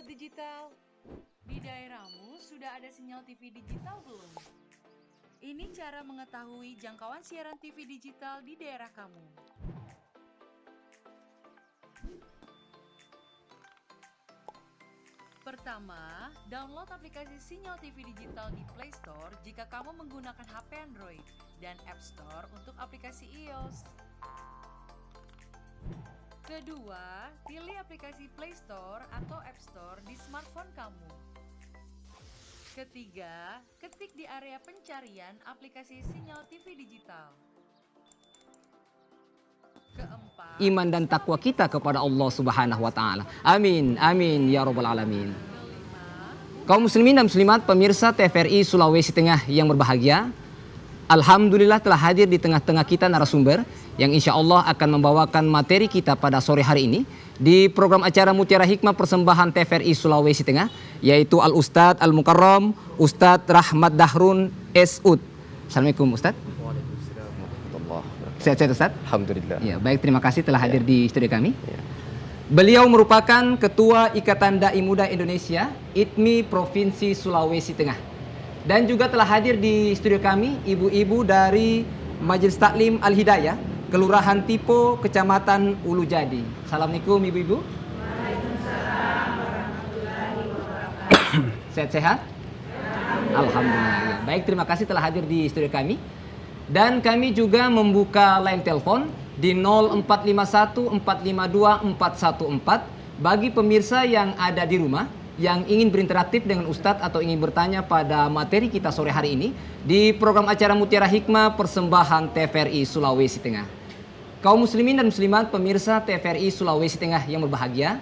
Sobat Digital, di daerahmu sudah ada sinyal TV digital belum? Ini cara mengetahui jangkauan siaran TV digital di daerah kamu. Pertama, download aplikasi Sinyal TV Digital di Play Store jika kamu menggunakan HP Android dan App Store untuk aplikasi iOS. Kedua, pilih aplikasi Play Store atau App Store di smartphone kamu. Ketiga, ketik di area pencarian aplikasi Sinyal TV Digital. Keempat, iman dan takwa kita kepada Allah Subhanahu wa taala. Amin, amin ya rabbal alamin. Kaum muslimin dan muslimat pemirsa TVRI Sulawesi Tengah yang berbahagia, alhamdulillah telah hadir di tengah-tengah kita narasumber yang insya Allah akan membawakan materi kita pada sore hari ini di program acara Mutiara Hikmah persembahan TVRI Sulawesi Tengah, yaitu Al-Ustadz Al-Mukarram Ustadz Rahmat Dahrun SUD. Assalamualaikum Ustadz. Sehat-sehat Ustadz? Alhamdulillah. Ya, baik, terima kasih telah hadir di studio kami. Beliau merupakan Ketua Ikatan Dai Muda Indonesia ITMI Provinsi Sulawesi Tengah. Dan juga telah hadir di studio kami ibu-ibu dari Majelis Taklim Al-Hidayah, Kelurahan Tipo, Kecamatan Ulu Jadi. Assalamualaikum ibu-ibu. Waalaikumsalam warahmatullahi wabarakatuh. Sehat-sehat? Alhamdulillah. Ya. Baik, terima kasih telah hadir di studio kami. Dan kami juga membuka line telepon di 0451 452 414 bagi pemirsa yang ada di rumah yang ingin berinteraktif dengan Ustadz atau ingin bertanya pada materi kita sore hari ini di program acara Mutiara Hikmah persembahan TVRI Sulawesi Tengah. Kaum muslimin dan muslimat pemirsa TVRI Sulawesi Tengah yang berbahagia,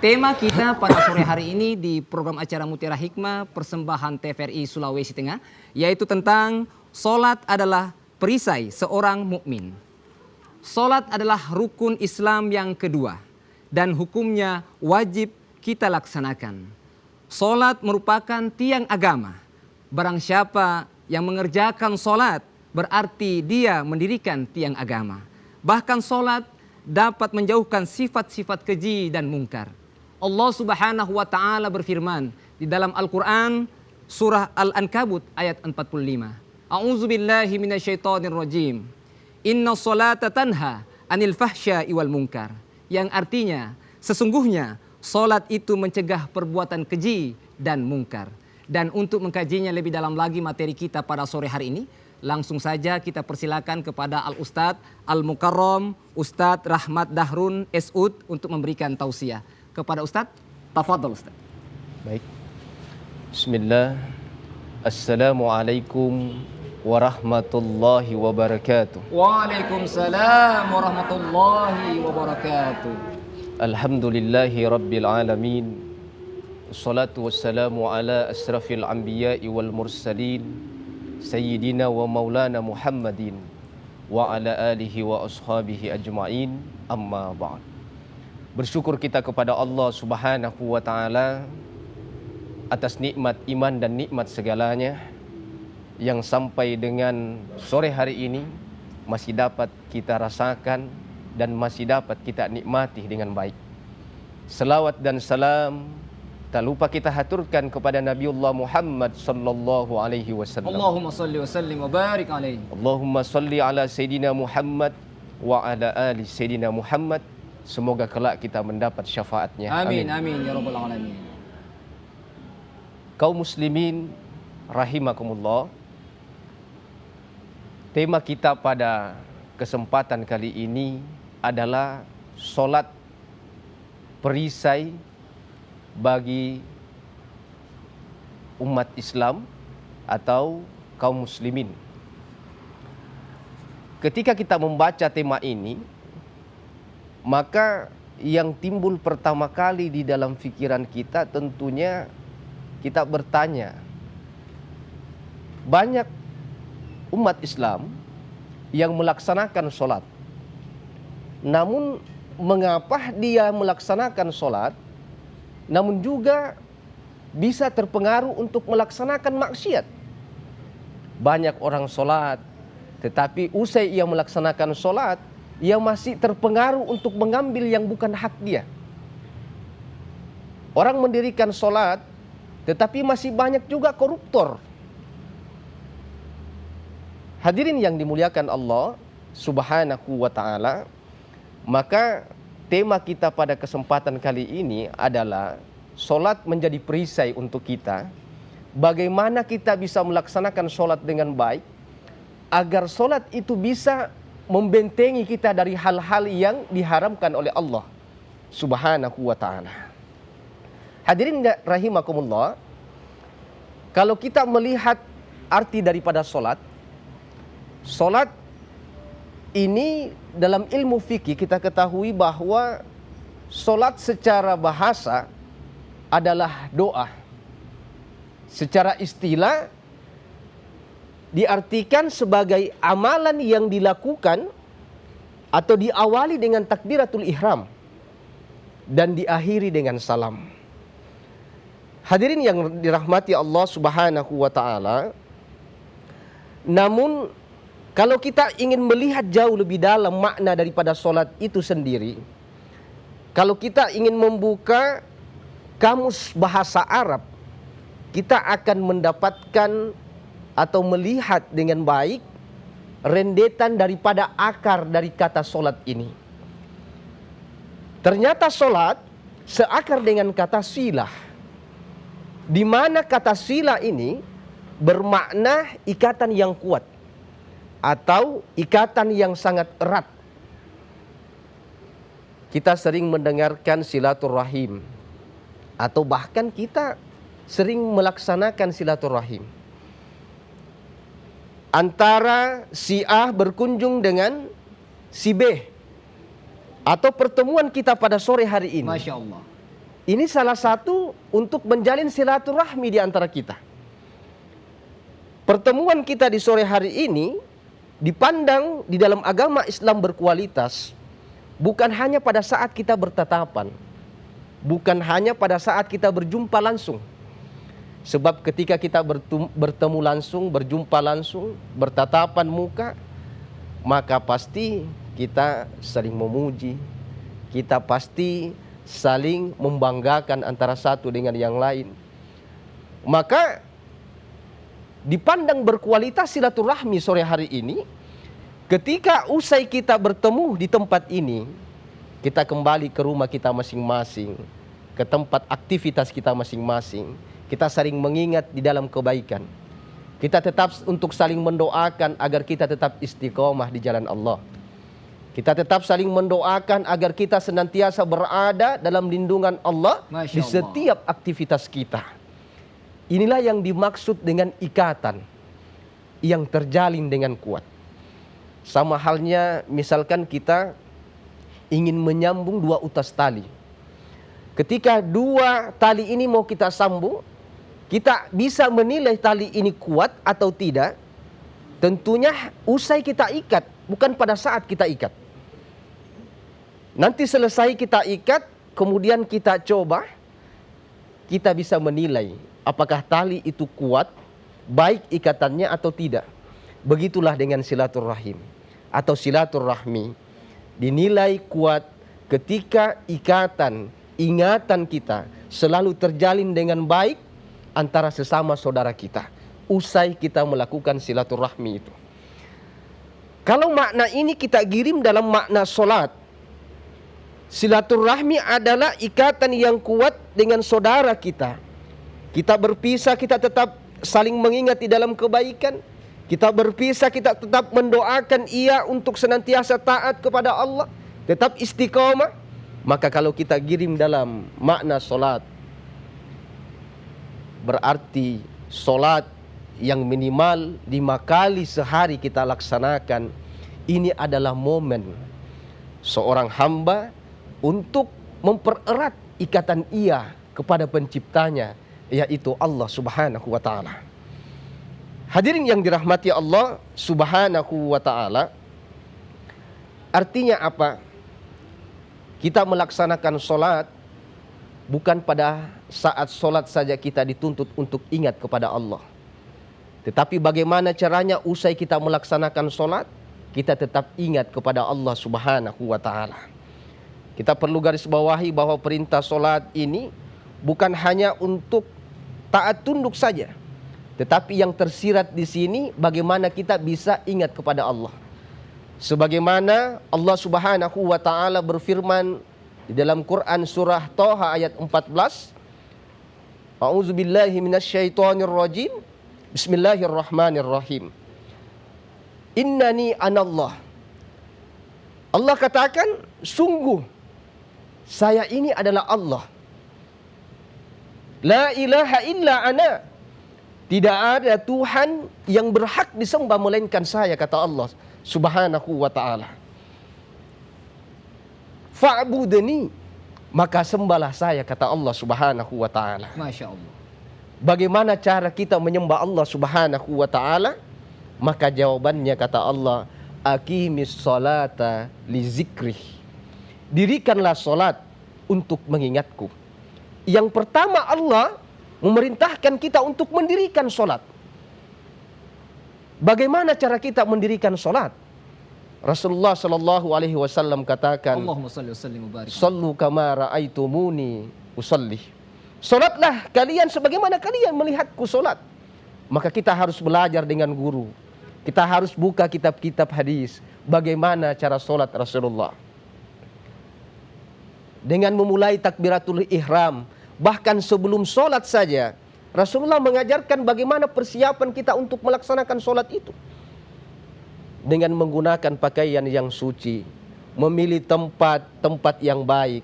tema kita pada sore hari ini di program acara Mutiara Hikmah persembahan TVRI Sulawesi Tengah yaitu tentang salat adalah perisai seorang mukmin. Salat adalah rukun Islam yang kedua dan hukumnya wajib kita laksanakan. Salat merupakan tiang agama. Barang siapa yang mengerjakan salat berarti dia mendirikan tiang agama. Bahkan salat dapat menjauhkan sifat-sifat keji dan mungkar. Allah Subhanahu wa taala berfirman di dalam Al-Qur'an surah Al-Ankabut ayat 45. A'udzubillahi minasyaitonirrajim. Inna sholata tanha anil fahsya'i wal munkar. Yang artinya, sesungguhnya salat itu mencegah perbuatan keji dan mungkar. Dan untuk mengkajinya lebih dalam lagi materi kita pada sore hari ini, langsung saja kita persilakan kepada Al-Ustadz Al-Mukarram Ustadz Rahmat Dahrun SUD untuk memberikan tausiah. Kepada Ustadz, tafadhol Ustadz. Baik. Bismillah. Assalamualaikum warahmatullahi wabarakatuh. Waalaikumsalam warahmatullahi wabarakatuh. Alhamdulillahi rabbil alamin. Assalatu wassalamu ala asrafil anbiya'i wal mursalin Sayyidina wa maulana Muhammadin wa ala alihi wa ashabihi ajma'in, amma ba'd. Bersyukur kita kepada Allah Subhanahu wa ta'ala atas nikmat iman dan nikmat segalanya yang sampai dengan sore hari ini masih dapat kita rasakan dan masih dapat kita nikmati dengan baik. Selawat dan salam tak lupa kita haturkan kepada Nabiullah Muhammad sallallahu alaihi wasallam. Allahumma salli wa sallim wa barik alaihi. Allahumma salli ala Sayyidina Muhammad wa ala ali Sayyidina Muhammad. Semoga kelak kita mendapat syafaatnya. Amin, amin ya rabbal alamin. Kaum muslimin rahimakumullah. Tema kita pada kesempatan kali ini adalah solat perisai bagi umat Islam atau kaum muslimin. Ketika kita membaca tema ini, maka yang timbul pertama kali di dalam pikiran kita tentunya kita bertanya, banyak umat Islam yang melaksanakan sholat. Namun mengapa dia melaksanakan sholat, namun juga bisa terpengaruh untuk melaksanakan maksiat? Banyak orang sholat, tetapi usai ia melaksanakan sholat, ia masih terpengaruh untuk mengambil yang bukan hak dia. Orang mendirikan solat, tetapi masih banyak juga koruptor. Hadirin yang dimuliakan Allah Subhanahu wa ta'ala, maka tema kita pada kesempatan kali ini adalah solat menjadi perisai untuk kita. Bagaimana kita bisa melaksanakan solat dengan baik, agar solat itu bisa membentengi kita dari hal-hal yang diharamkan oleh Allah Subhanahu wa ta'ala. Hadirin rahimakumullah, kalau kita melihat arti daripada solat, solat ini dalam ilmu fikih kita ketahui bahwa solat secara bahasa adalah doa. Secara istilah diartikan sebagai amalan yang dilakukan atau diawali dengan takbiratul ihram dan diakhiri dengan salam. Hadirin yang dirahmati Allah Subhanahu wa ta'ala, namun kalau kita ingin melihat jauh lebih dalam makna daripada solat itu sendiri, kalau kita ingin membuka kamus bahasa Arab, kita akan mendapatkan atau melihat dengan baik rendetan daripada akar dari kata solat ini. Ternyata solat seakar dengan kata silah, di mana kata sila ini bermakna ikatan yang kuat atau ikatan yang sangat erat. Kita sering mendengarkan silaturahim, atau bahkan kita sering melaksanakan silaturahim antara si A berkunjung dengan si B, atau pertemuan kita pada sore hari ini. Masya Allah. Ini salah satu untuk menjalin silaturahmi di antara kita. Pertemuan kita di sore hari ini dipandang di dalam agama Islam berkualitas, bukan hanya pada saat kita bertatapan, bukan hanya pada saat kita berjumpa langsung. Sebab ketika kita bertemu langsung, berjumpa langsung, bertatapan muka, maka pasti kita saling memuji, kita pasti saling membanggakan antara satu dengan yang lain. Maka dipandang berkualitas silaturahmi sore hari ini, ketika usai kita bertemu di tempat ini, kita kembali ke rumah kita masing-masing, ke tempat aktivitas kita masing-masing. Kita saling mengingat di dalam kebaikan. Kita tetap untuk saling mendoakan agar kita tetap istiqomah di jalan Allah. Kita tetap saling mendoakan agar kita senantiasa berada dalam lindungan Allah di setiap aktivitas kita. Inilah yang dimaksud dengan ikatan yang terjalin dengan kuat. Sama halnya misalkan kita ingin menyambung dua utas tali. Ketika dua tali ini mau kita sambung, kita bisa menilai tali ini kuat atau tidak. Tentunya usai kita ikat, bukan pada saat kita ikat. Nanti selesai kita ikat, kemudian kita coba, kita bisa menilai apakah tali itu kuat, baik ikatannya atau tidak. Begitulah dengan silaturahim atau silaturahmi. Dinilai kuat ketika ikatan, ingatan kita selalu terjalin dengan baik antara sesama saudara kita. Usai kita melakukan silaturahmi itu. Kalau makna ini kita kirim dalam makna solat, silaturahmi adalah ikatan yang kuat dengan saudara kita. Kita berpisah, kita tetap saling mengingat di dalam kebaikan. Kita berpisah, kita tetap mendoakan ia untuk senantiasa taat kepada Allah, tetap istiqomah. Maka kalau kita kirim dalam makna solat, berarti solat yang minimal 5 kali sehari kita laksanakan. Ini adalah momen seorang hamba untuk mempererat ikatan ia kepada penciptanya, yaitu Allah Subhanahu wa ta'ala. Hadirin yang dirahmati Allah Subhanahu wa ta'ala, artinya apa? Kita melaksanakan solat bukan pada saat solat saja kita dituntut untuk ingat kepada Allah, tetapi bagaimana caranya usai kita melaksanakan solat, kita tetap ingat kepada Allah Subhanahu wa ta'ala. Kita perlu garis bawahi bahwa perintah solat ini bukan hanya untuk taat tunduk saja, tetapi yang tersirat di sini bagaimana kita bisa ingat kepada Allah. Sebagaimana Allah Subhanahu wa taala berfirman di dalam Quran surah Thaha ayat 14, A'udzubillahi minasyaitonirrajim. Bismillahirrahmanirrahim. Innani anallah. Allah katakan, sungguh saya ini adalah Allah. La ilaha illa ana. Tidak ada Tuhan yang berhak disembah melainkan saya, kata Allah Subhanahu wa ta'ala. Fa'budni, maka sembahlah saya, kata Allah Subhanahu wa ta'ala. Masya Allah. Bagaimana cara kita menyembah Allah Subhanahu wa ta'ala? Maka jawabannya, kata Allah, aqimis salata li zikrih. Dirikanlah solat untuk mengingatku. Yang pertama, Allah memerintahkan kita untuk mendirikan solat. Bagaimana cara kita mendirikan solat? Rasulullah Shallallahu Alaihi Wasallam katakan, Allahumma salli wa sallim wa barik. Sallu kama ra'aitumuni usalli. Solatlah kalian sebagaimana kalian melihatku solat. Maka kita harus belajar dengan guru. Kita harus buka kitab-kitab hadis. Bagaimana cara solat Rasulullah. Dengan memulai takbiratul ihram. Bahkan sebelum solat saja, Rasulullah mengajarkan bagaimana persiapan kita untuk melaksanakan solat itu. Dengan menggunakan pakaian yang suci. Memilih tempat yang baik.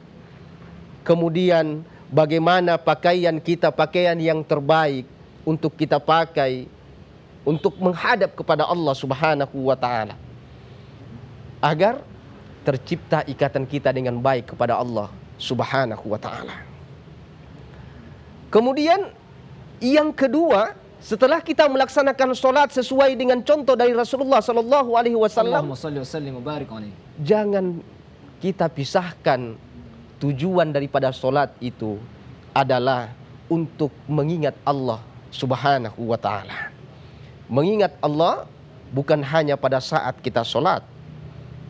Kemudian bagaimana pakaian kita, pakaian yang terbaik untuk kita pakai untuk menghadap kepada Allah Subhanahu wa ta'ala, agar tercipta ikatan kita dengan baik kepada Allah Subhanahu wa ta'ala. Kemudian yang kedua, setelah kita melaksanakan solat sesuai dengan contoh dari Rasulullah Sallallahu Alaihi Wasallam, Allahumma salli wa sallim wa barik alaihi. Jangan kita pisahkan tujuan daripada solat itu adalah untuk mengingat Allah Subhanahu wa ta'ala. Mengingat Allah bukan hanya pada saat kita solat.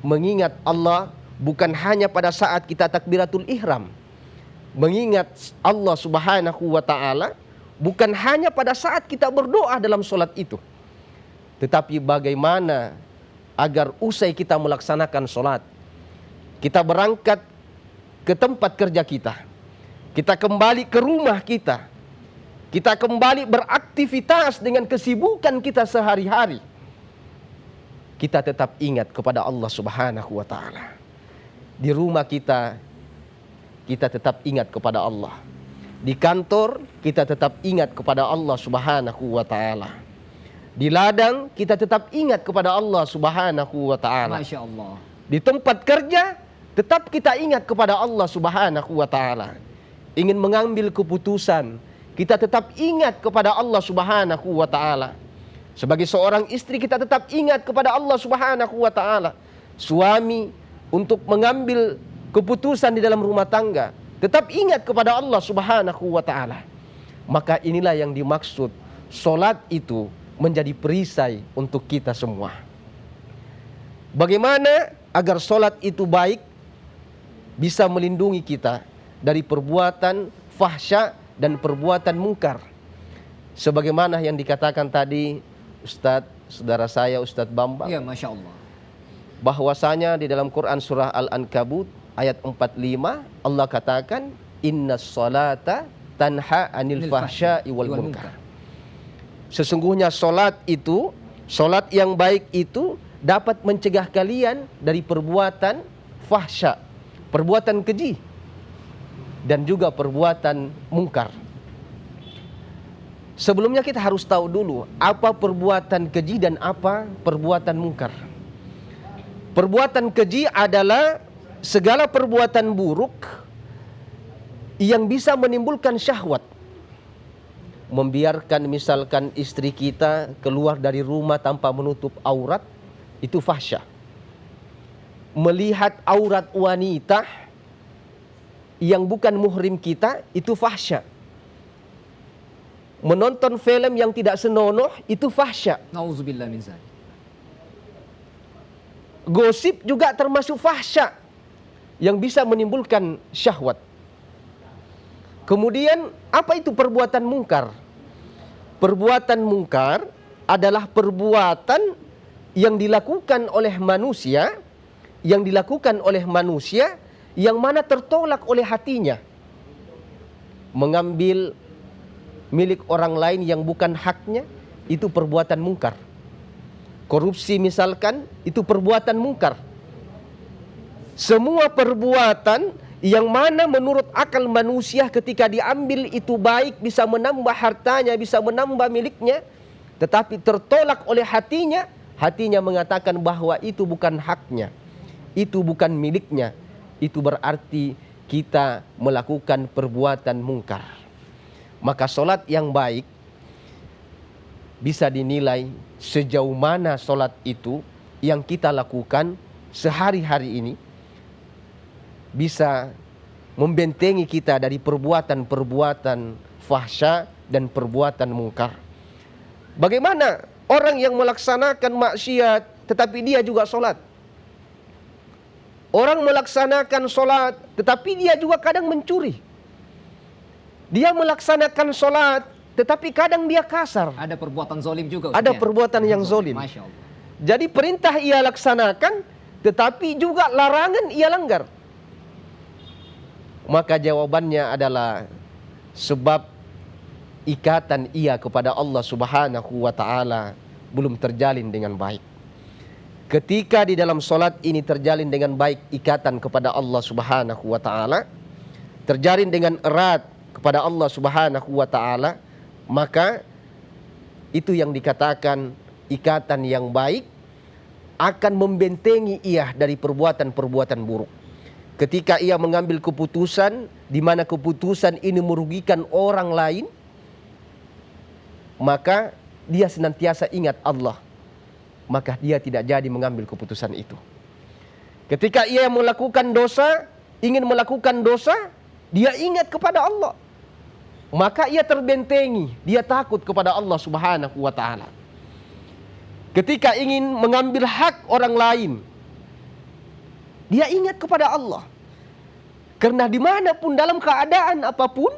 Mengingat Allah bukan hanya pada saat kita takbiratul ihram. Mengingat Allah Subhanahu wa ta'ala bukan hanya pada saat kita berdoa dalam solat itu. Tetapi bagaimana agar usai kita melaksanakan solat, kita berangkat ke tempat kerja kita, kita kembali ke rumah kita, kita kembali beraktivitas dengan kesibukan kita sehari-hari, kita tetap ingat kepada Allah Subhanahu wa ta'ala. Di rumah kita tetap ingat kepada Allah. Di kantor kita tetap ingat kepada Allah Subhanahu wa ta'ala. Di ladang kita tetap ingat kepada Allah Subhanahu wa ta'ala. Masya Allah. Di tempat kerja tetap kita ingat kepada Allah Subhanahu wa ta'ala. Ingin mengambil keputusan, kita tetap ingat kepada Allah Subhanahu wa ta'ala. Sebagai seorang istri kita tetap ingat kepada Allah Subhanahu wa ta'ala. Suami untuk mengambil keputusan di dalam rumah tangga, tetap ingat kepada Allah Subhanahu wa ta'ala. Maka inilah yang dimaksud, solat itu menjadi perisai untuk kita semua. Bagaimana agar solat itu baik, bisa melindungi kita dari perbuatan fahsya dan perbuatan mungkar. Sebagaimana yang dikatakan tadi Ustadz, saudara saya Ustadz Bambang. Ya, Masya Allah. Bahwasanya di dalam Quran surah Al-Ankabut ayat 45 Allah katakan, Innas salata tanha anil fahsya'i wal munkar. Sesungguhnya solat itu, solat yang baik itu dapat mencegah kalian dari perbuatan fahsya, perbuatan keji, dan juga perbuatan mungkar. Sebelumnya kita harus tahu dulu apa perbuatan keji dan apa perbuatan mungkar. Perbuatan keji adalah segala perbuatan buruk yang bisa menimbulkan syahwat. Membiarkan misalkan istri kita keluar dari rumah tanpa menutup aurat, itu fahsya. Melihat aurat wanita yang bukan muhrim kita, itu fahsya. Menonton film yang tidak senonoh, itu fahsya. Nauzubillah min zalik. Gosip juga termasuk fahsya yang bisa menimbulkan syahwat. Kemudian apa itu perbuatan mungkar? Perbuatan mungkar adalah perbuatan yang dilakukan oleh manusia, yang mana tertolak oleh hatinya. Mengambil milik orang lain yang bukan haknya, itu perbuatan mungkar. Korupsi misalkan, itu perbuatan mungkar. Semua perbuatan yang mana menurut akal manusia ketika diambil itu baik, bisa menambah hartanya, bisa menambah miliknya, tetapi tertolak oleh hatinya, hatinya mengatakan bahwa itu bukan haknya, itu bukan miliknya, itu berarti kita melakukan perbuatan mungkar. Maka solat yang baik bisa dinilai sejauh mana solat itu yang kita lakukan sehari-hari ini bisa membentengi kita dari perbuatan-perbuatan fahsya dan perbuatan mungkar. Bagaimana orang yang melaksanakan maksiat tetapi dia juga solat? Orang melaksanakan solat tetapi dia juga kadang mencuri. Dia melaksanakan solat tetapi kadang dia kasar. Ada perbuatan zolim juga, Ustaz, Ada ya? perbuatan yang zolim. Masya Allah. Jadi perintah ia laksanakan, tetapi juga larangan ia langgar. Maka jawabannya adalah sebab ikatan ia kepada Allah Subhanahu wa ta'ala belum terjalin dengan baik. Ketika di dalam solat ini terjalin dengan baik ikatan kepada Allah Subhanahu wa ta'ala, terjalin dengan erat kepada Allah Subhanahu wa ta'ala, maka itu yang dikatakan ikatan yang baik akan membentengi ia dari perbuatan-perbuatan buruk. Ketika ia mengambil keputusan di mana keputusan ini merugikan orang lain, maka dia senantiasa ingat Allah, maka dia tidak jadi mengambil keputusan itu. Ketika ia melakukan dosa, ingin melakukan dosa, dia ingat kepada Allah, maka ia terbentengi, dia takut kepada Allah Subhanahu wa ta'ala. Ketika ingin mengambil hak orang lain, dia ingat kepada Allah. Karena dimanapun dalam keadaan apapun,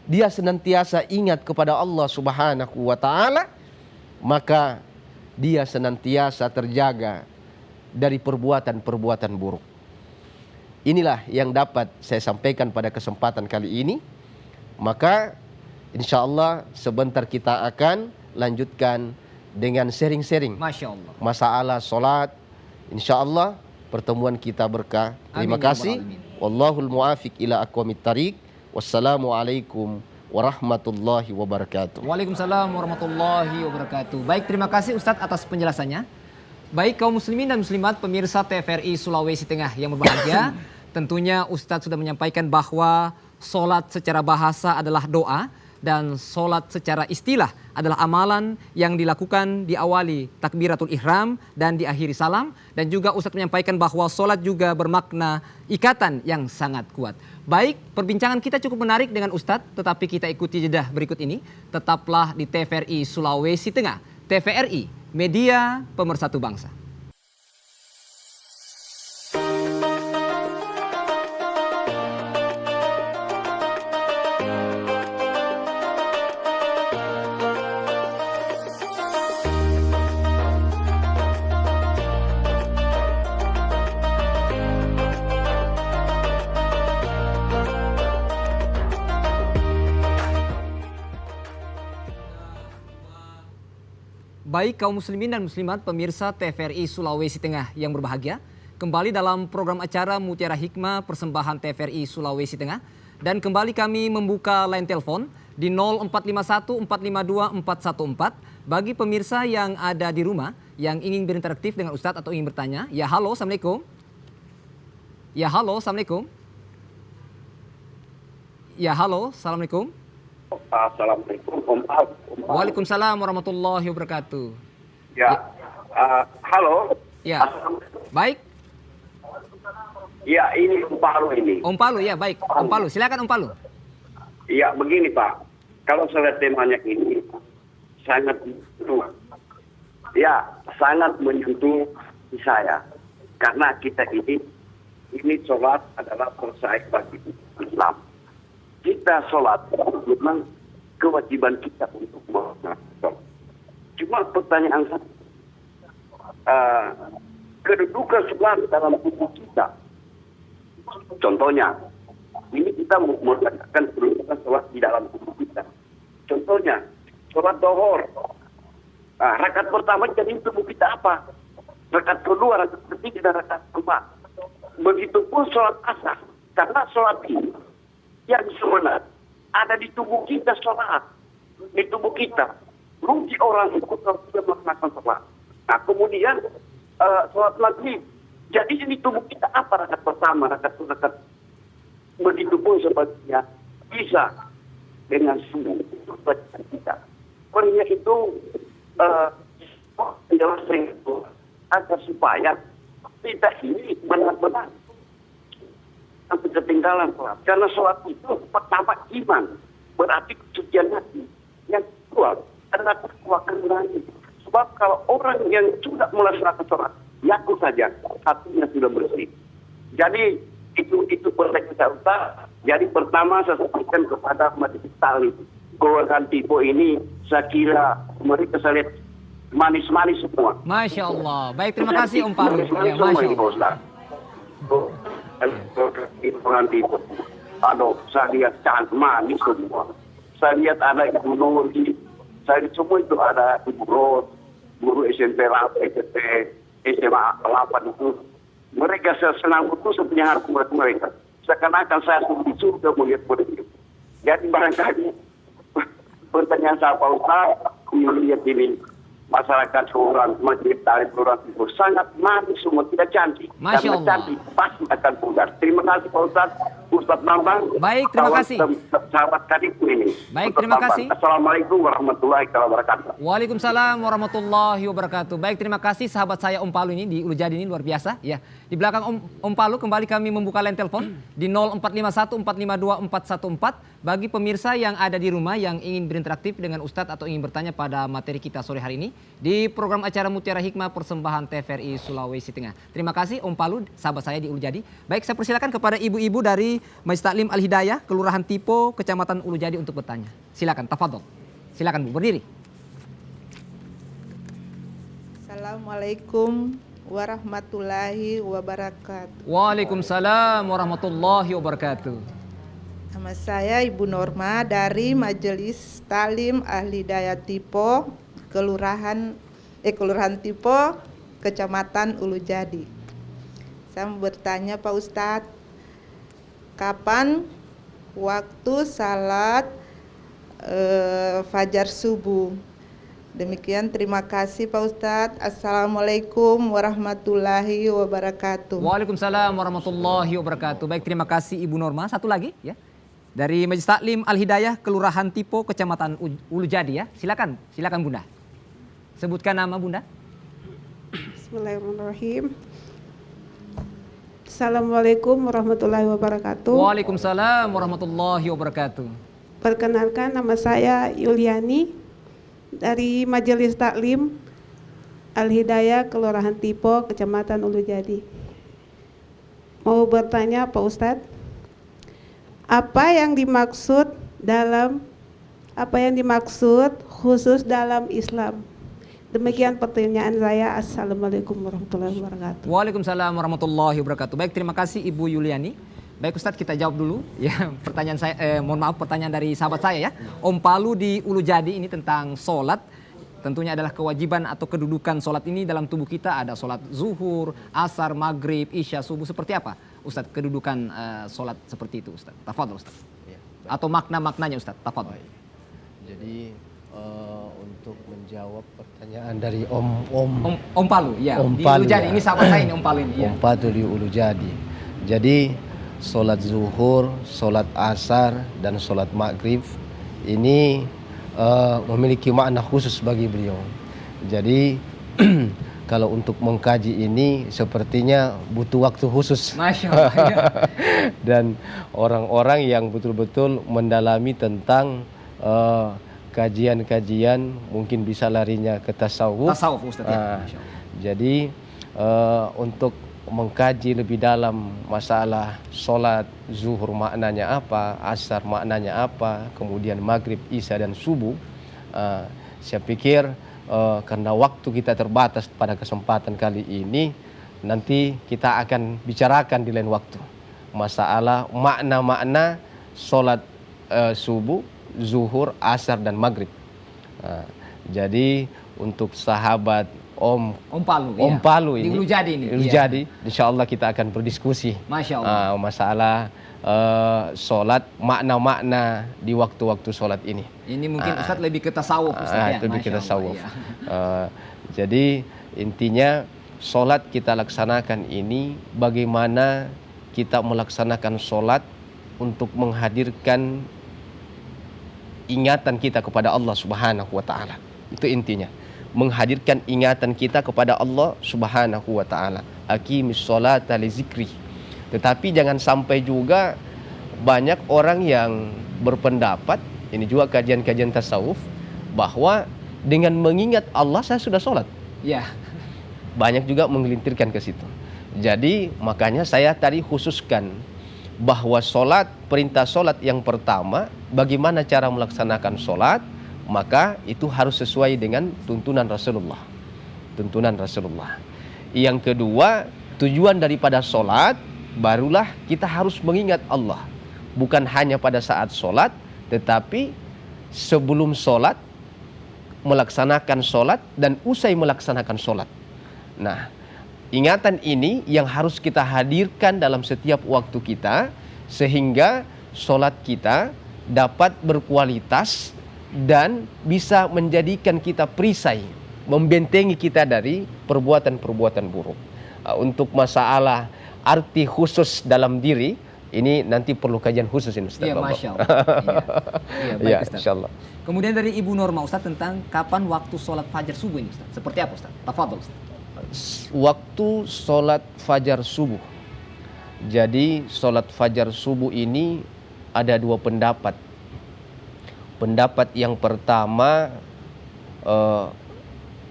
dia senantiasa ingat kepada Allah Subhanahu wa ta'ala, maka dia senantiasa terjaga dari perbuatan-perbuatan buruk. Inilah yang dapat saya sampaikan pada kesempatan kali ini. Maka insya Allah sebentar kita akan lanjutkan dengan sharing-sharing Masya Allah. masalah solat. Insya Allah pertemuan kita berkah. Terima Amin, ya kasih. Rabbal Alamin. Wallahul muwafiq ila aqwamit thariq. Wassalamualaikum warahmatullahi wabarakatuh. Waalaikumsalam warahmatullahi wabarakatuh. Baik, terima kasih Ustadz atas penjelasannya. Baik kaum muslimin dan muslimat pemirsa TVRI Sulawesi Tengah yang berbahagia, tentunya Ustadz sudah menyampaikan bahwa solat secara bahasa adalah doa dan solat secara istilah adalah amalan yang dilakukan diawali takbiratul ihram dan diakhiri salam. Dan juga Ustadz menyampaikan bahwa solat juga bermakna ikatan yang sangat kuat. Baik, perbincangan kita cukup menarik dengan Ustadz, tetapi kita ikuti jeda berikut ini. Tetaplah di TVRI Sulawesi Tengah. TVRI, media pemersatu bangsa. Baik kaum muslimin dan muslimat pemirsa TVRI Sulawesi Tengah yang berbahagia, kembali dalam program acara Mutiara Hikmah persembahan TVRI Sulawesi Tengah, dan kembali kami membuka line telepon di 0451 452 414 bagi pemirsa yang ada di rumah yang ingin berinteraktif dengan Ustadz atau ingin bertanya. Ya halo, assalamualaikum. Ya halo, assalamualaikum. Ya halo, assalamualaikum. Assalamualaikum. Om Al. Waalaikumsalam warahmatullahi wabarakatuh. Ya, halo. Ya, baik. Ya, ini Om Palu ini. Om Palu, ya baik. Om Palu, silakan Om Palu. Ya, begini Pak. Kalau saya lihat temanya ini sangat menyentuh. Ya, sangat menyentuh saya. Karena kita ini sholat adalah persaik bagi Islam. Kita kita sholat memang kewajiban kita untuk melaksanakan. Cuma pertanyaan saya, kedudukan sholat dalam tubuh kita. Contohnya, ini kita melaksanakan kedudukan sholat di dalam tubuh kita. Contohnya, sholat zuhur. Rakaat pertama jadi tubuh kita apa? Rakaat kedua, rakaat ketiga, dan rakaat keempat. Begitupun sholat asar. Karena sholat ini yang sebenarnya ada di tubuh kita sholat. Di tubuh kita. Rugi orang itu kalau tidak melaksanakan sholat. Nah kemudian sholat maghrib. Jadi ini tubuh kita apa? Rakaat pertama, rakaat begitupun sebaliknya bisa dengan subuh kita. Oleh itu penjelasan itu agar supaya kita ini benar-benar sampai ketinggalan sholat. Karena sholat itu pertama iman, berarti kesucian hati. Yang kedua adalah kekuatan nurani. Sebab kalau orang yang sudah melaksanakan sholat, yakin saja hatinya sudah bersih. Jadi itu pertanyaan saya utama. Jadi pertama saya sampaikan kepada majelis taklim, golongan tipe ini saya kira mereka saya lihat manis-manis semua. Masya Allah. Baik, terima kasih Om Palu. Ya, Masya Allah. Golongan tipe. Aduh, saya lihat cantik manis semua. Saya lihat ada Ibu Nuri. Saya lihat semua itu ada Ibu Ros, guru SMP 8, SMP, SMA 8 itu. Mereka senang betul sebenarnya harus mereka. Seakan-akan saya di surga melihat mereka. Jadi barangkali pertanyaan saya Pak Ustaz, melihat ini masyarakat seorang majelis taklim kelurahan Timur sangat manis semua, tidak cantik. Masya Allah. Cantik pasti akan pudar. Terima kasih Pak Ustaz, Ustaz Bambang. Baik, terima kasih. Sahabat kadikku ini. Baik, Ustaz terima Bambang. kasih. Assalamualaikum warahmatullahi wabarakatuh. Waalaikumsalam warahmatullahi wabarakatuh. Baik, terima kasih sahabat saya Om Palu ini di Ulu Jadi ini luar biasa ya. Di belakang Om Palu kembali kami membuka line telepon di 0451 452 414 bagi pemirsa yang ada di rumah yang ingin berinteraktif dengan Ustadz atau ingin bertanya pada materi kita sore hari ini di program acara Mutiara Hikmah persembahan TVRI Sulawesi Tengah. Terima kasih Om Palu, sahabat saya di Ulu Jadi. Baik, saya persilakan kepada ibu-ibu dari Majelis Taklim Al-Hidayah, Kelurahan Tipo, Kecamatan Ulu Jadi untuk bertanya. Silakan, tafadhol. Silakan Bu, berdiri. Assalamualaikum warahmatullahi wabarakatuh. Waalaikumsalam warahmatullahi wabarakatuh. Nama saya Ibu Norma dari Majelis Taklim Al-Hidayah Tipo, Kelurahan Tipo, Kecamatan Ulu Jadi. Saya mau bertanya Pak Ustadz, kapan waktu salat fajar subuh? Demikian, terima kasih Pak Ustadz. Assalamualaikum warahmatullahi wabarakatuh. Waalaikumsalam warahmatullahi wabarakatuh. Baik, terima kasih Ibu Norma. Satu lagi ya. Dari Majelis Taklim Al-Hidayah, Kelurahan Tipo, Kecamatan Ulu Jadi ya. Silakan Bunda. Sebutkan nama Bunda. Bismillahirrahmanirrahim. Assalamualaikum warahmatullahi wabarakatuh. Waalaikumsalam warahmatullahi wabarakatuh. Perkenalkan, nama saya Yuliani dari Majelis Taklim Al-Hidayah Kelurahan Tipo, Kecamatan Ulu Jadi. Mau bertanya Pak Ustadz, apa yang dimaksud khusus dalam Islam? Demikian pertanyaan saya. Assalamualaikum warahmatullahi wabarakatuh. Waalaikumsalam warahmatullahi wabarakatuh. Baik, terima kasih Ibu Yuliani. Baik Ustadz, kita jawab dulu ya pertanyaan saya. Pertanyaan dari sahabat saya ya. Om Palu di Ulu Jadi ini tentang sholat. Tentunya adalah kewajiban atau kedudukan sholat ini dalam tubuh kita. Ada sholat zuhur, asar, maghrib, isya, subuh. Seperti apa Ustadz kedudukan sholat seperti itu Ustadz? Tafadhol Ustadz. Ya, atau makna-maknanya Ustadz. Tafadhol. Jadi untuk menjawab pertanyaan dari Om Palu ya. Om Di Palu, Ulu Jadi ya. ini sahabat saya ini Om Palu ini. Om Palu di Ulu Jadi. Jadi sholat zuhur, sholat asar, dan sholat maghrib ini memiliki makna khusus bagi beliau. Jadi kalau untuk mengkaji ini sepertinya butuh waktu khusus. Masya Allah. Ya. Dan orang-orang yang betul-betul mendalami tentang kajian-kajian, mungkin bisa larinya ke tasawuf. Tasawuf Ustadz ya. Masya Allah. Jadi untuk mengkaji lebih dalam masalah sholat zuhur maknanya apa, asar maknanya apa, kemudian maghrib, isya dan subuh. Saya pikir karena waktu kita terbatas pada kesempatan kali ini, nanti kita akan bicarakan di lain waktu masalah makna-makna sholat subuh, zuhur, asar dan maghrib. Jadi untuk sahabat Om Palu ini, di Lujadi ini. Lujadi, insya Allah kita akan berdiskusi. Masya Allah. Masalah sholat, makna-makna di waktu-waktu sholat ini. Ini mungkin Ustadz lebih ke tasawuf, Ustadz, ya. Lebih ke tasawuf. Ya. Jadi intinya sholat kita laksanakan ini bagaimana kita melaksanakan sholat untuk menghadirkan ingatan kita kepada Allah Subhanahu wa Ta'ala. Itu intinya, menghadirkan ingatan kita kepada Allah Subhanahu wa Ta'ala. Aqimis sholata li zikri. Tetapi jangan sampai juga banyak orang yang berpendapat, ini juga kajian-kajian tasawuf, bahwa dengan mengingat Allah saya sudah sholat. Ya. Banyak juga menggelintirkan ke situ. Jadi makanya saya tadi khususkan bahwa sholat, perintah sholat yang pertama, bagaimana cara melaksanakan sholat, maka itu harus sesuai dengan tuntunan Rasulullah. Tuntunan Rasulullah. Yang kedua, tujuan daripada sholat, barulah kita harus mengingat Allah. Bukan hanya pada saat sholat, tetapi sebelum sholat, melaksanakan sholat, dan usai melaksanakan sholat. Nah, ingatan ini yang harus kita hadirkan dalam setiap waktu kita, sehingga sholat kita dapat berkualitas dan bisa menjadikan kita perisai, membentengi kita dari perbuatan-perbuatan buruk. Untuk masalah arti khusus dalam diri, ini nanti perlu kajian khusus ini, Ustaz. Iya, Masya Allah. Iya, baik, Ya, Ustaz. insya Allah. Kemudian dari Ibu Norma, Ustaz, tentang kapan waktu sholat fajar subuh ini, Ustaz. Seperti apa, Ustaz? Tafadhol, Ustaz. Waktu sholat fajar subuh. Jadi sholat fajar subuh ini ada dua pendapat. Pendapat yang pertama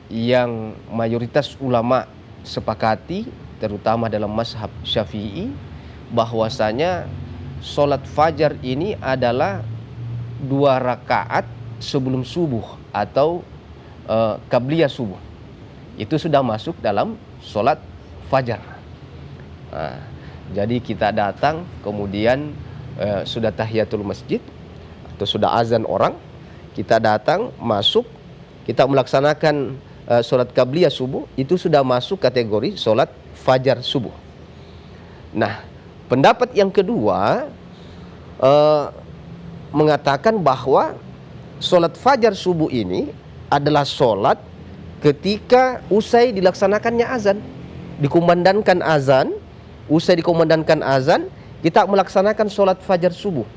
yang mayoritas ulama sepakati, terutama dalam mazhab Syafi'i, bahwasanya sholat fajar ini adalah 2 rakaat sebelum subuh atau qabliyah subuh. Itu sudah masuk dalam sholat fajar. Jadi kita datang, kemudian sudah tahiyatul masjid atau sudah azan orang, kita datang, masuk, kita melaksanakan sholat qabliyah subuh, itu sudah masuk kategori sholat fajar subuh. Nah, pendapat yang kedua mengatakan bahwa sholat fajar subuh ini adalah sholat ketika usai dilaksanakannya azan, dikumandangkan azan, usai dikumandangkan azan, kita melaksanakan sholat fajar subuh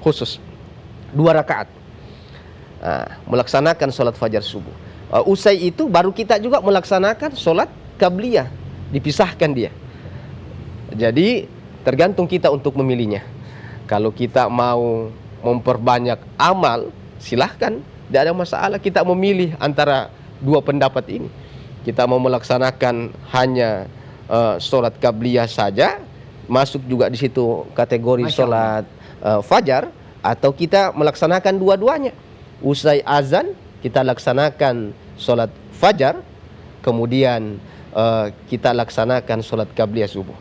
khusus 2 rakaat. Melaksanakan sholat fajar subuh. Usai itu baru kita juga melaksanakan sholat qabliyah, dipisahkan dia. Jadi tergantung kita untuk memilihnya. Kalau kita mau memperbanyak amal, silahkan, tidak ada masalah kita memilih antara 2 pendapat ini. Kita mau melaksanakan hanya sholat qabliyah saja, masuk juga di situ kategori sholat fajar, atau kita melaksanakan dua-duanya. Usai azan kita laksanakan sholat fajar, kemudian kita laksanakan sholat qabliyah subuh.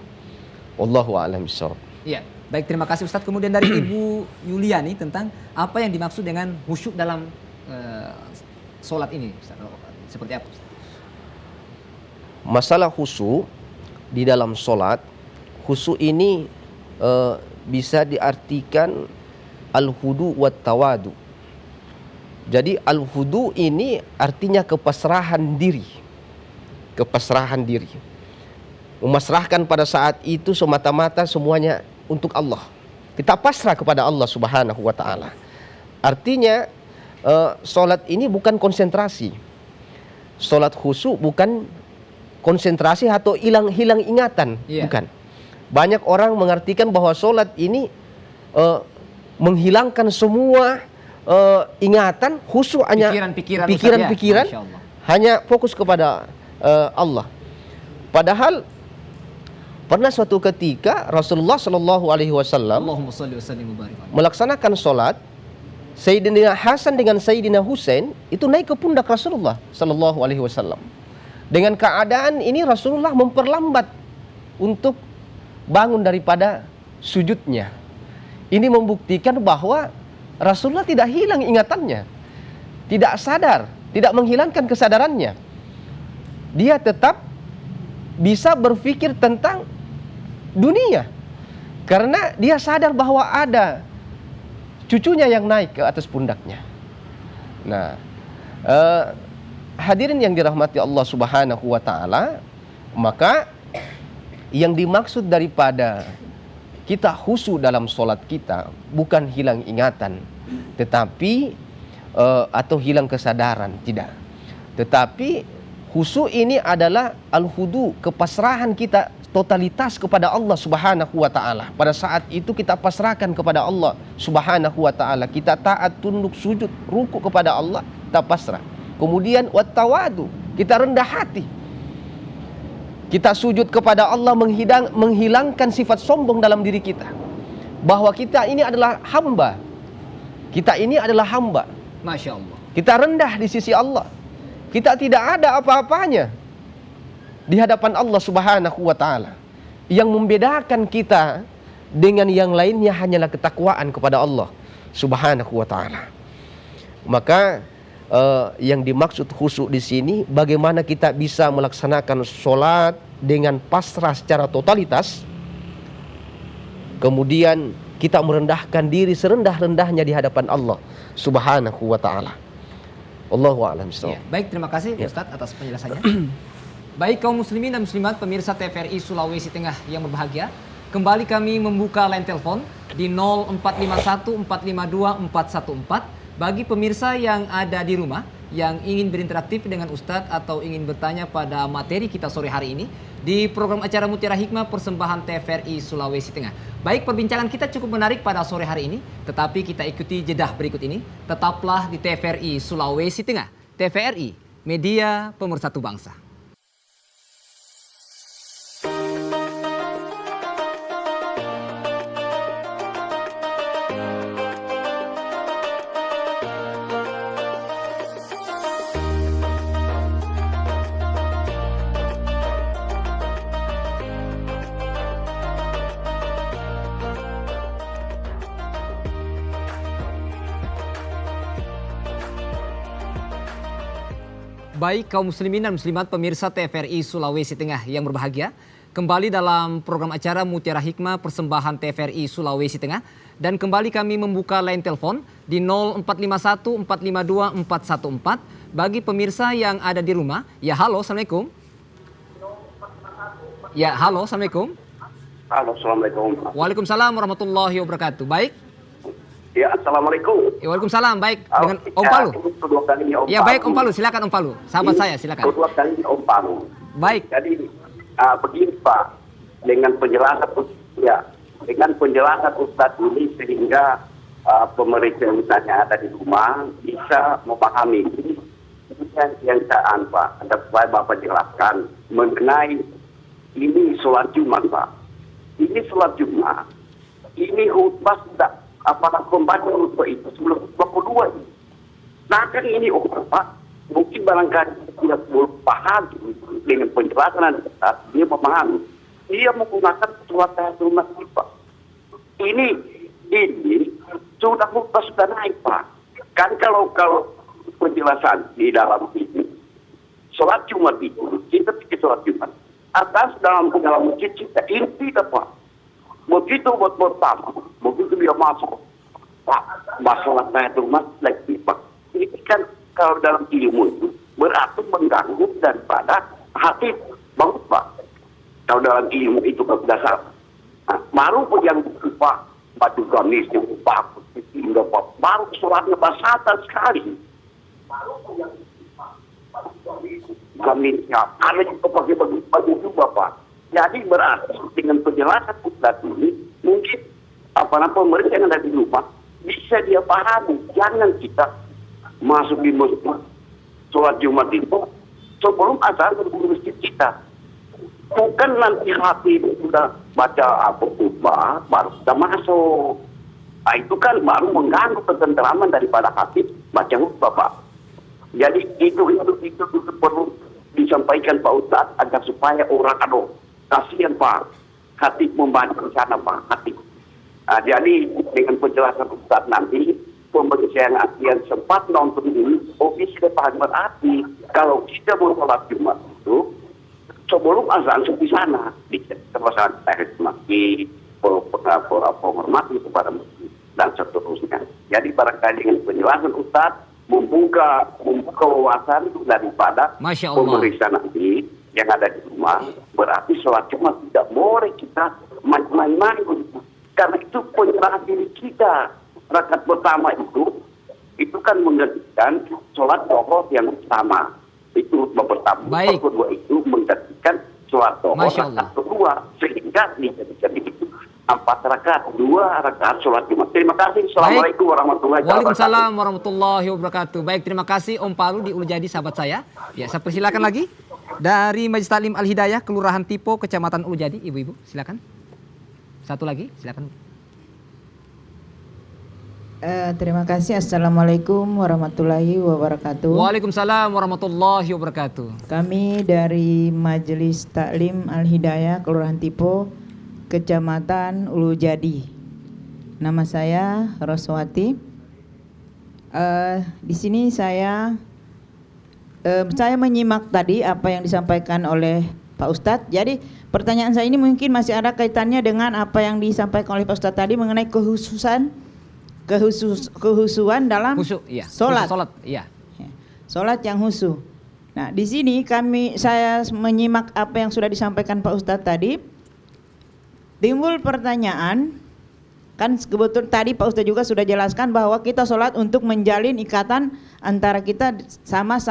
Wallahu a'lam bishawab. Iya, baik, terima kasih, Ustadz. Kemudian dari Ibu Yuliani tentang apa yang dimaksud dengan khusyuk dalam sholat ini, Ustadz. Seperti apa, Ustadz? Masalah khusyuk di dalam sholat, khusyuk ini bisa diartikan al-hudu wa tawadu. Jadi al-hudu ini artinya kepasrahan diri. Kepasrahan diri. Memasrahkan pada saat itu semata-mata semuanya untuk Allah. Kita pasrah kepada Allah Subhanahu wa Ta'ala. Artinya sholat ini bukan konsentrasi. Sholat khusyuk bukan konsentrasi atau hilang ingatan, bukan. Banyak orang mengartikan bahwa sholat ini menghilangkan semua ingatan, khusyuk hanya pikiran, hanya fokus kepada Allah. Padahal Pernah suatu ketika Rasulullah Shallallahu Alaihi Wasallam Allahumma shalli wa sallim wa barik alaihi. melaksanakan sholat, Sayyidina Hasan dengan Sayyidina Husain itu naik ke pundak Rasulullah Shallallahu Alaihi Wasallam. Dengan keadaan ini Rasulullah memperlambat untuk bangun daripada sujudnya. Ini membuktikan bahwa Rasulullah tidak hilang ingatannya, tidak sadar, tidak menghilangkan kesadarannya. Dia tetap bisa berpikir tentang dunia karena dia sadar bahwa ada cucunya yang naik ke atas pundaknya. Nah, hadirin yang dirahmati Allah Subhanahu wa taala, maka yang dimaksud daripada kita khusyuk dalam sholat kita bukan hilang ingatan, tetapi atau hilang kesadaran, tidak. Tetapi khusyuk ini adalah al-hudu, kepasrahan kita totalitas kepada Allah Subhanahu wa taala. Pada saat itu kita pasrahkan kepada Allah Subhanahu wa taala. Kita taat, tunduk, sujud, ruku kepada Allah, kita pasrah. Kemudian wattawadu, kita rendah hati. Kita sujud kepada Allah menghilangkan sifat sombong dalam diri kita. Bahwa kita ini adalah hamba. Kita ini adalah hamba. Masya Allah. Kita rendah di sisi Allah. Kita tidak ada apa-apanya di hadapan Allah Subhanahu wa taala. Yang membedakan kita dengan yang lainnya hanyalah ketakwaan kepada Allah Subhanahu wa taala. Maka yang dimaksud khusyuk di sini bagaimana kita bisa melaksanakan sholat dengan pasrah secara totalitas, kemudian kita merendahkan diri serendah-rendahnya di hadapan Allah Subhanahu wa taala. Allahu a'lam bishawab. Baik, terima kasih Ustadz atas penjelasannya. Baik kaum muslimin dan muslimat pemirsa TVRI Sulawesi Tengah yang berbahagia, kembali kami membuka line telepon di 0451 452 414 bagi pemirsa yang ada di rumah yang ingin berinteraktif dengan Ustadz atau ingin bertanya pada materi kita sore hari ini di program acara Mutiara Hikmah persembahan TVRI Sulawesi Tengah. Baik, perbincangan kita cukup menarik pada sore hari ini, tetapi kita ikuti jedah berikut ini. Tetaplah di TVRI Sulawesi Tengah. TVRI, media pemersatu bangsa. Baik kaum muslimin dan muslimat pemirsa TVRI Sulawesi Tengah yang berbahagia, kembali dalam program acara Mutiara Hikmah persembahan TVRI Sulawesi Tengah, dan kembali kami membuka line telepon di 0451 452 414 bagi pemirsa yang ada di rumah. Ya, halo, assalamualaikum. Ya, halo, assalamualaikum. Halo, assalamualaikum. Waalaikumsalam warahmatullahi wabarakatuh. Baik. Ya, assalamualaikum. Ya, waalaikumsalam. Baik, dengan Om Palu. Ya, baik Om Palu, silakan Om Palu. Sahabat saya, silakan. Kedua kali Om Palu. Baik. Jadi begini Pak, dengan penjelasan Ustaz ini sehingga pemerintah misalnya ada di rumah bisa memahami ini yang saya Pak. Ada supaya Bapak jelaskan mengenai ini sholat Jumat Pak. Ini sholat Jumat. Ini khutbah sudah pembaca khutbah itu sebelum khutbah kedua ini. Nah kan ini Pak, mungkin barangkali tidak paham dengan penjelasan Ustaz, dia memahami. Dia menggunakan surat Tahiyatul Masjid Pak. Ini sudah khutbah sudah naik Pak. Kan kalau penjelasan di dalam ini sholat Jumat itu kita pikir sholat Jumat atas dalam masjid kita ini tidak Pak. Begitu buat pertama, begitu dia masuk, Pak, masalah Tahiyatul Masjid lagi Pak. Ini kan kalau dalam ilmu itu berarti mengganggu daripada hati bangun Pak. Kalau dalam ilmu itu berdasar. Nah, baru yang Pak, batu gamis yang Pak, baru sholatnya basatan sekali. Gamisnya ada juga pakai baju juga Pak. Jadi berarti dengan penjelasan Ustaz ini mungkin pemerintah yang ada di rumah bisa dia pahami. Jangan kita masuk di masjid sholat Jumat itu sebelum azan berburu masjid kita. Bukan nanti hati sudah baca apa khutbah baru kita masuk. Nah, itu kan baru mengganggu ketenteraman daripada hati baca khutbah, Pak. Jadi itu perlu disampaikan Pak Ustadz agar supaya orang kasihan Pak, hati membaca di sana Pak, hati. Nah, jadi dengan penjelasan Ustadz nanti pemberian yang sempat nonton ini, bisa paham berarti kalau kita mau sholat Jumat itu sebelum azan di sana di terpasang tahid masjid, penghormatan kepada masjid dan seterusnya. Jadi barangkali dengan penjelasan Ustadz membuka wawasan daripada pemeriksa nanti yang ada di rumah, berarti sholat Jumat tidak boleh kita main-main karena itu penyerahan diri kita. Rakaat pertama itu kan menggantikan sholat zuhur yang utama. Itu pertama. Baik. Kedua itu menggantikan sholat zuhur rakaat kedua, sehingga dijadikan itu 4 rakaat, 2 rakaat sholat Jumat. Terima kasih. Assalamualaikum warahmatullahi wabarakatuh. Waalaikumsalam warahmatullahi wabarakatuh. Baik, terima kasih Om Palu di Ulujadi sahabat saya. Ya, saya persilakan lagi dari Majelis Taklim Al Hidayah Kelurahan Tipo Kecamatan Ulujadi, ibu-ibu silakan. Satu lagi, silakan. Terima kasih. Assalamualaikum warahmatullahi wabarakatuh. Waalaikumsalam warahmatullahi wabarakatuh. Kami dari Majelis Taklim Al Hidayah Kelurahan Tipo Kecamatan Ulujadi. Nama saya Roswati. Di sini saya menyimak tadi apa yang disampaikan oleh Pak Ustadz. Jadi pertanyaan saya ini mungkin masih ada kaitannya dengan apa yang disampaikan oleh Pak Ustadz tadi mengenai kehusuan dalam sholat. Sholat yang khusyuk. Nah, di sini saya menyimak apa yang sudah disampaikan Pak Ustadz tadi. Timbul pertanyaan, kan kebetulan tadi Pak Ustadz juga sudah jelaskan bahwa kita sholat untuk menjalin ikatan antara kita sama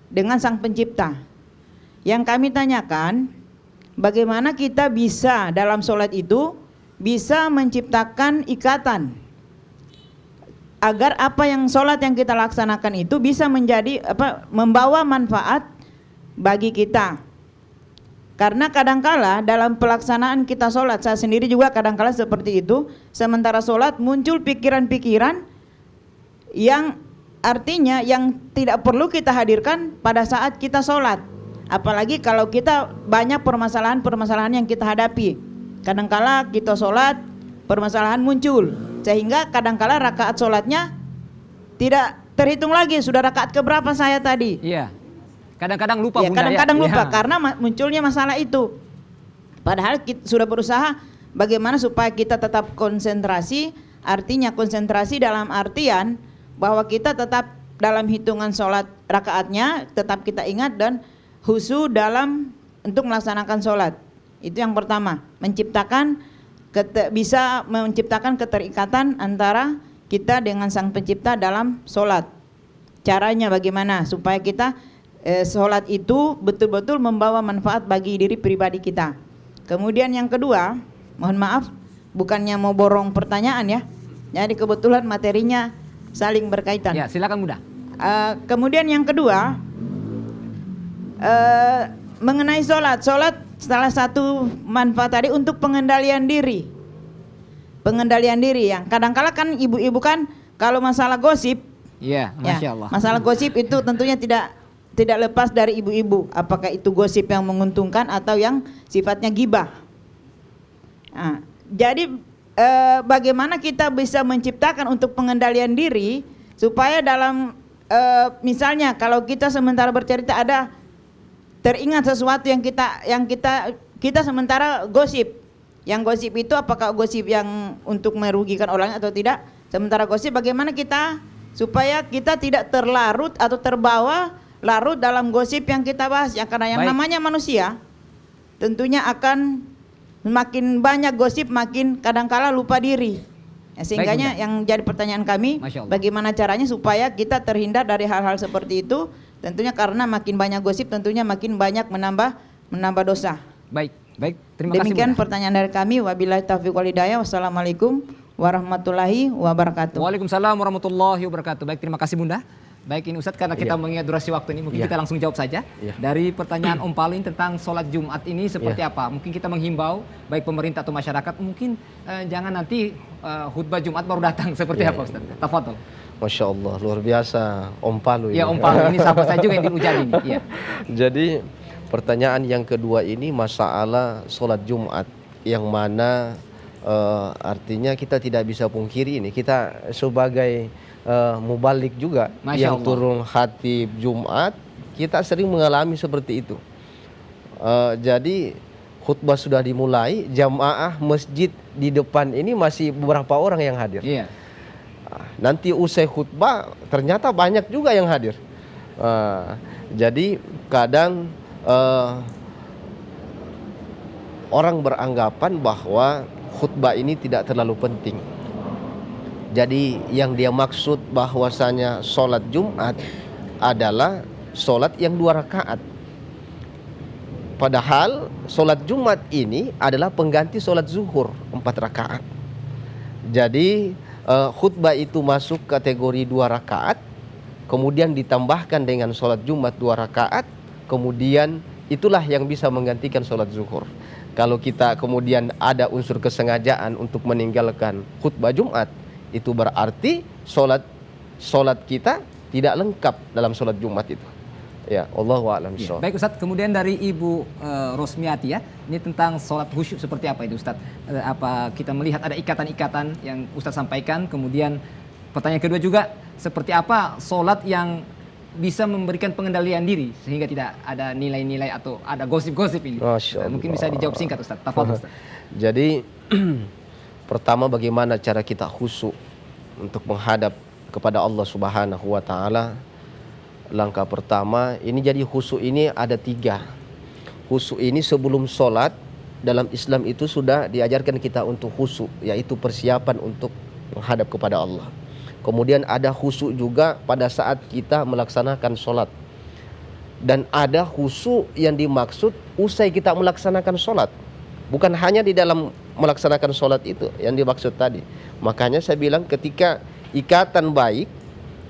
dengan Sang Pencipta. Yang kami tanyakan, bagaimana kita bisa dalam sholat itu bisa menciptakan ikatan agar apa yang sholat yang kita laksanakan itu bisa menjadi membawa manfaat bagi kita. Karena kadangkala dalam pelaksanaan kita sholat, saya sendiri juga kadangkala seperti itu, sementara sholat muncul pikiran-pikiran yang artinya yang tidak perlu kita hadirkan pada saat kita sholat. Apalagi kalau kita banyak permasalahan-permasalahan yang kita hadapi. Kadangkala kita sholat, permasalahan muncul, sehingga kadangkala rakaat sholatnya tidak terhitung lagi, sudah rakaat keberapa saya tadi. Iya. Kadang-kadang lupa, ya, kadang-kadang lupa karena munculnya masalah itu. Padahal kita sudah berusaha bagaimana supaya kita tetap konsentrasi. Artinya konsentrasi dalam artian bahwa kita tetap dalam hitungan sholat rakaatnya tetap kita ingat dan khusyuk dalam untuk melaksanakan sholat. Itu yang pertama, bisa menciptakan keterikatan antara kita dengan Sang Pencipta dalam sholat. Caranya bagaimana supaya kita sholat itu betul-betul membawa manfaat bagi diri pribadi kita. Kemudian yang kedua, mohon maaf bukannya mau borong pertanyaan ya, jadi kebetulan materinya saling berkaitan. Ya, silakan Bunda. Kemudian yang kedua, mengenai sholat salah satu manfaat tadi untuk pengendalian diri yang kadang-kala kan ibu-ibu kan kalau masalah gosip, ya, Masya Allah. Masalah gosip itu tentunya tidak lepas dari ibu-ibu, apakah itu gosip yang menguntungkan atau yang sifatnya gibah. Nah, jadi bagaimana kita bisa menciptakan untuk pengendalian diri supaya dalam misalnya kalau kita sementara bercerita ada teringat sesuatu yang kita sementara gosip. Yang gosip itu apakah gosip yang untuk merugikan orang atau tidak? Sementara gosip bagaimana kita supaya kita tidak terlarut atau terbawa larut dalam gosip yang kita bahas ya, karena yang namanya manusia tentunya akan semakin banyak gosip makin kadangkala lupa diri ya, sehingganya yang jadi pertanyaan kami bagaimana caranya supaya kita terhindar dari hal-hal seperti itu, tentunya karena makin banyak gosip tentunya makin banyak menambah dosa. Baik, terima kasih. Demikian pertanyaan dari kami. Wabillahi taufiq wal hidayah. Wassalamualaikum warahmatullahi wabarakatuh. Waalaikumsalam warahmatullahi wabarakatuh. Baik, terima kasih Bunda. Baik, ini Ustadz, karena kita mengingat durasi waktu ini, mungkin kita langsung jawab saja. Dari pertanyaan Om Palin tentang sholat Jumat ini seperti apa? Mungkin kita menghimbau, baik pemerintah atau masyarakat, mungkin jangan nanti khutbah Jumat baru datang, seperti apa Ustadz? Tafadhol. Masya Allah, luar biasa Om Palu ini. Ya, Om Palu, ini sahabat saya juga yang diujar ini. Ya. Jadi pertanyaan yang kedua ini masalah sholat Jumat, yang mana artinya kita tidak bisa pungkiri ini, kita sebagai mubalik juga Masya yang Allah. turun khatib Jumat, kita sering mengalami seperti itu. Jadi khutbah sudah dimulai, jamaah masjid di depan ini masih beberapa orang yang hadir. Iya. Nanti usai khutbah ternyata banyak juga yang hadir. Jadi kadang orang beranggapan bahwa khutbah ini tidak terlalu penting. Jadi yang dia maksud bahwasanya sholat Jumat adalah sholat yang 2 rakaat. Padahal sholat Jumat ini adalah pengganti sholat zuhur 4 rakaat. Jadi khutbah itu masuk kategori 2 rakaat, kemudian ditambahkan dengan sholat Jumat 2 rakaat, kemudian itulah yang bisa menggantikan sholat zuhur. Kalau kita kemudian ada unsur kesengajaan untuk meninggalkan khutbah Jumat, itu berarti sholat kita tidak lengkap dalam sholat Jumat itu. Ya, Allahu a'lam bishawab. Baik Ustadz, kemudian dari Ibu Rosmiati ya, ini tentang sholat khusyuk seperti apa itu Ustadz? Apa kita melihat ada ikatan-ikatan yang Ustadz sampaikan, kemudian pertanyaan kedua juga, seperti apa sholat yang bisa memberikan pengendalian diri sehingga tidak ada nilai-nilai atau ada gosip-gosip ini. Mungkin bisa dijawab singkat Ustadz. Tafadhol Ustadz. Jadi pertama, bagaimana cara kita khusyuk untuk menghadap kepada Allah Subhanahu wa taala? Langkah pertama, ini jadi khusyuk ini ada 3. Khusyuk ini sebelum sholat dalam Islam itu sudah diajarkan kita untuk khusyuk, yaitu persiapan untuk menghadap kepada Allah. Kemudian ada khusyuk juga pada saat kita melaksanakan sholat. Dan ada khusyuk yang dimaksud usai kita melaksanakan sholat. Bukan hanya di dalam melaksanakan sholat itu yang dimaksud tadi. Makanya saya bilang ketika ikatan baik,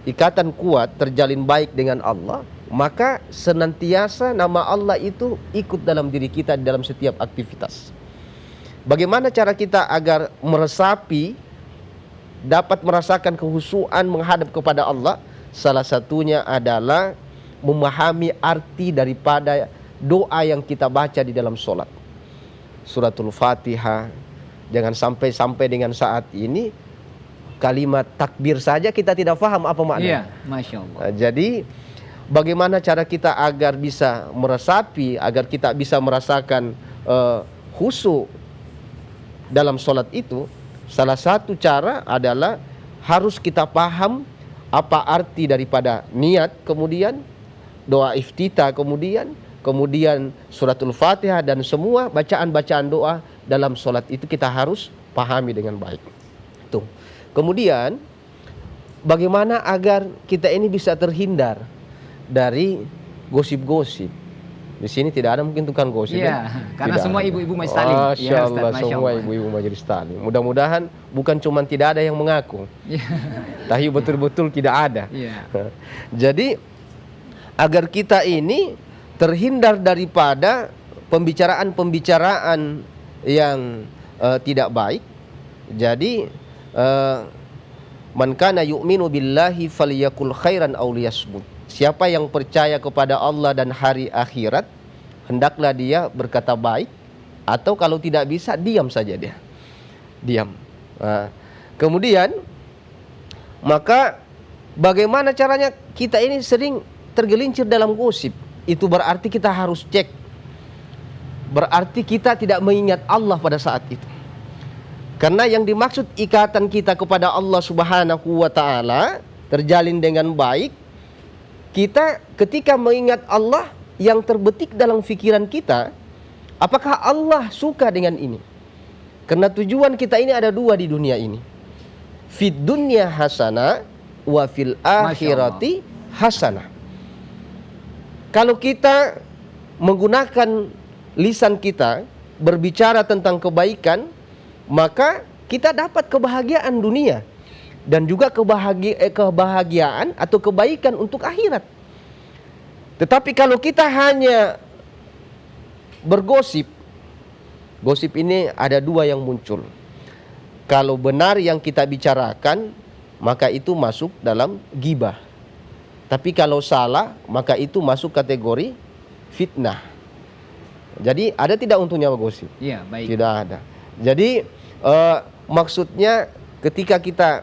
ikatan kuat terjalin baik dengan Allah, maka senantiasa nama Allah itu ikut dalam diri kita dalam setiap aktivitas. Bagaimana cara kita agar meresapi, dapat merasakan kehusuan menghadap kepada Allah? Salah satunya adalah memahami arti daripada doa yang kita baca di dalam sholat. Suratul Fatihah, jangan sampai dengan saat ini kalimat takbir saja kita tidak paham apa maknanya. Iya, Masya Allah. Jadi bagaimana cara kita agar bisa meresapi, agar kita bisa merasakan khusyuk dalam sholat itu? Salah satu cara adalah harus kita paham apa arti daripada niat, kemudian doa iftitah, kemudian suratul Fatihah, dan semua bacaan-bacaan doa dalam sholat itu kita harus pahami dengan baik. Tuh. Kemudian bagaimana agar kita ini bisa terhindar dari gosip-gosip? Di sini tidak ada mungkin tukang gosip. Iya, karena semua ibu-ibu majelis taklim. Masya Allah, semua ibu-ibu majelis taklim. Mudah-mudahan bukan cuma tidak ada yang mengaku, tapi betul-betul tidak ada. Jadi agar kita ini terhindar daripada pembicaraan-pembicaraan yang tidak baik. Jadi man kana yu'minu billahi falyakul khairan aw liyasmut. Siapa yang percaya kepada Allah dan hari akhirat, hendaklah dia berkata baik, atau kalau tidak bisa diam saja dia. Diam. Kemudian maka bagaimana caranya kita ini sering tergelincir dalam gosip? Itu berarti kita harus cek. Berarti kita tidak mengingat Allah pada saat itu. Karena yang dimaksud ikatan kita kepada Allah Subhanahu wa taala terjalin dengan baik, kita ketika mengingat Allah, yang terbetik dalam pikiran kita, apakah Allah suka dengan ini? Karena tujuan kita ini ada 2 di dunia ini. Fid dunya hasanah wa fil akhirati hasanah. Kalau kita menggunakan lisan kita berbicara tentang kebaikan, maka kita dapat kebahagiaan dunia. dan juga kebahagiaan atau kebaikan untuk akhirat. Tetapi kalau kita hanya bergosip, gosip ini ada dua yang muncul. Kalau benar yang kita bicarakan, maka itu masuk dalam ghibah. Tapi kalau salah, maka itu masuk kategori fitnah. Jadi ada tidak untungnya bergosip? Iya, baik. Tidak ada. Jadi maksudnya ketika kita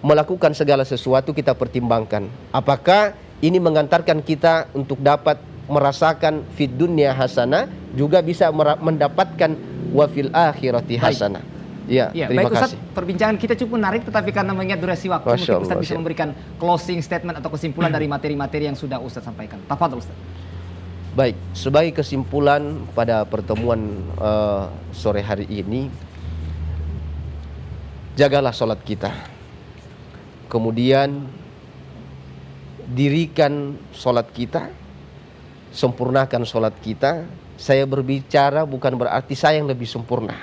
melakukan segala sesuatu, kita pertimbangkan apakah ini mengantarkan kita untuk dapat merasakan fid dunya hasanah, juga bisa mendapatkan wa fil akhirati hasanah. Ya, terima baik kasih. Ustaz, perbincangan kita cukup menarik, tetapi karena mengingat durasi waktu, mungkin Ustaz bisa memberikan closing statement atau kesimpulan dari materi-materi yang sudah Ustaz sampaikan. Tafadhol Ustaz. Baik, sebagai kesimpulan pada pertemuan sore hari ini, jagalah sholat kita. Kemudian dirikan sholat kita, sempurnakan sholat kita. Saya berbicara bukan berarti saya yang lebih sempurna,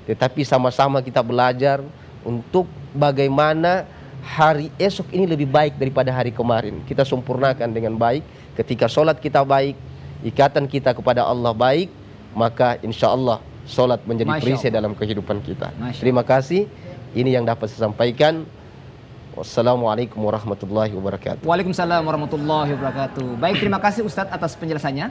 tetapi sama-sama kita belajar untuk bagaimana hari esok ini lebih baik daripada hari kemarin. Kita sempurnakan dengan baik. Ketika sholat kita baik, ikatan kita kepada Allah baik, maka insya Allah sholat menjadi perisai dalam kehidupan kita. Terima kasih. Ini yang dapat saya sampaikan. Wassalamualaikum warahmatullahi wabarakatuh. Waalaikumsalam warahmatullahi wabarakatuh. Baik, terima kasih Ustadz atas penjelasannya.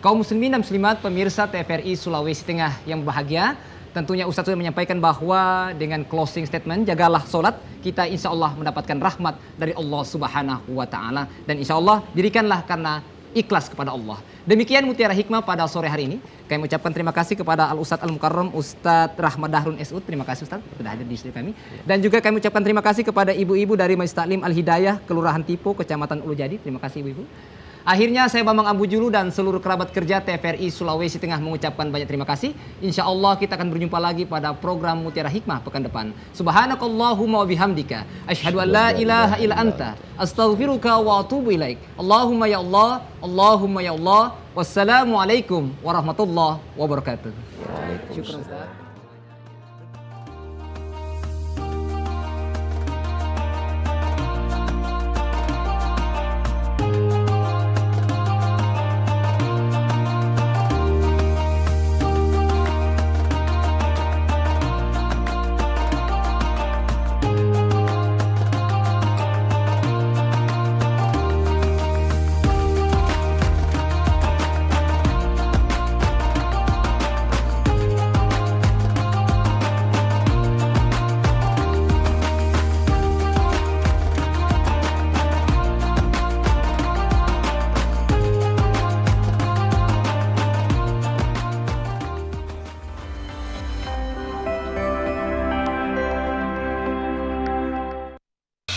Kaum muslimin dan muslimat pemirsa TVRI Sulawesi Tengah yang berbahagia, tentunya Ustadz sudah menyampaikan bahwa dengan closing statement, jagalah sholat, kita insya Allah mendapatkan rahmat dari Allah Subhanahu wa Ta'ala, dan insya Allah dirikanlah karena ikhlas kepada Allah. Demikian Mutiara Hikmah pada sore hari ini. Kami ucapkan terima kasih kepada Al-Ustadz Al-Mukarram Ustadz Rahmat Dahrun SU. Terima kasih Ustadz sudah hadir di studio kami. Dan juga kami ucapkan terima kasih kepada ibu-ibu dari Majelis Taklim Al-Hidayah Kelurahan Tipo, Kecamatan Ulu Jadi. Terima kasih ibu-ibu. Akhirnya saya Bambang Ambu Julu dan seluruh kerabat kerja TVRI Sulawesi Tengah mengucapkan banyak terima kasih. Insya Allah kita akan berjumpa lagi pada program Mutiara Hikmah pekan depan. Subhanakallahumma wa bihamdika asyhadu an la ilaha illa anta astaghfiruka wa atubu ilaik. Allahumma ya Allah, Allahumma ya Allah. Wassalamualaikum warahmatullahi wabarakatuh. Syukran Ustaz.